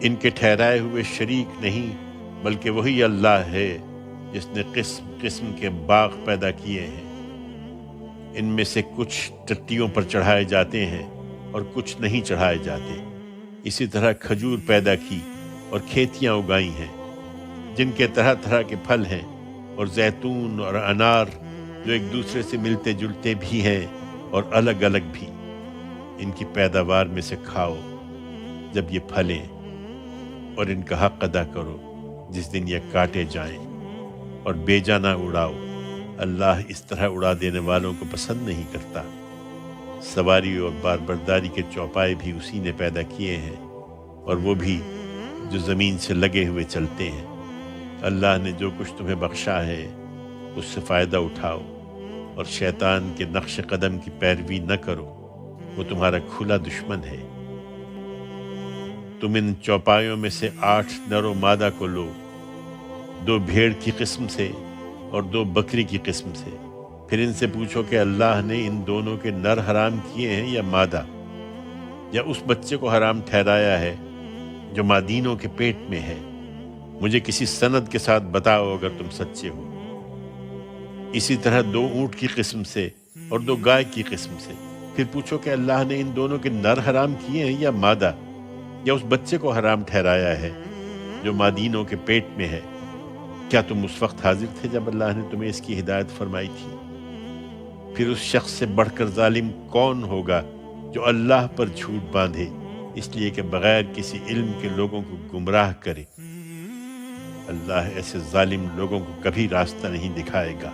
ان کے ٹھہرائے ہوئے شریک نہیں بلکہ وہی اللہ ہے جس نے قسم قسم کے باغ پیدا کیے ہیں۔ ان میں سے کچھ ٹٹیوں پر چڑھائے جاتے ہیں اور کچھ نہیں چڑھائے جاتے۔ اسی طرح کھجور پیدا کی اور کھیتیاں اگائی ہیں جن کے طرح طرح کے پھل ہیں، اور زیتون اور انار جو ایک دوسرے سے ملتے جلتے بھی ہیں اور الگ الگ بھی۔ ان کی پیداوار میں سے کھاؤ جب یہ پھلیں، اور ان کا حق ادا کرو جس دن یہ کاٹے جائیں، اور بیجا نہ اڑاؤ، اللہ اس طرح اڑا دینے والوں کو پسند نہیں کرتا۔ سواری اور بار برداری کے چوپائے بھی اسی نے پیدا کیے ہیں، اور وہ بھی جو زمین سے لگے ہوئے چلتے ہیں۔ اللہ نے جو کچھ تمہیں بخشا ہے اس سے فائدہ اٹھاؤ، اور شیطان کے نقش قدم کی پیروی نہ کرو، وہ تمہارا کھلا دشمن ہے۔ تم ان چوپایوں میں سے 8 نر و مادہ کو لو، 2 بھیڑ کی قسم سے اور 2 بکری کی قسم سے، پھر ان سے پوچھو کہ اللہ نے ان دونوں کے نر حرام کیے ہیں یا مادہ، یا اس بچے کو حرام ٹھہرایا ہے جو مادینوں کے پیٹ میں ہے؟ مجھے کسی سند کے ساتھ بتاؤ اگر تم سچے ہو۔ اسی طرح 2 اونٹ کی قسم سے اور 2 گائے کی قسم سے، پھر پوچھو کہ اللہ نے ان دونوں کے نر حرام کیے ہیں یا مادہ، یا اس بچے کو حرام ٹھہرایا ہے جو مادینوں کے پیٹ میں ہے؟ کیا تم اس وقت حاضر تھے جب اللہ نے تمہیں اس کی ہدایت فرمائی تھی؟ پھر اس شخص سے بڑھ کر ظالم کون ہوگا جو اللہ پر جھوٹ باندھے اس لیے کہ بغیر کسی علم کے لوگوں کو گمراہ کرے؟ اللہ ایسے ظالم لوگوں کو کبھی راستہ نہیں دکھائے گا۔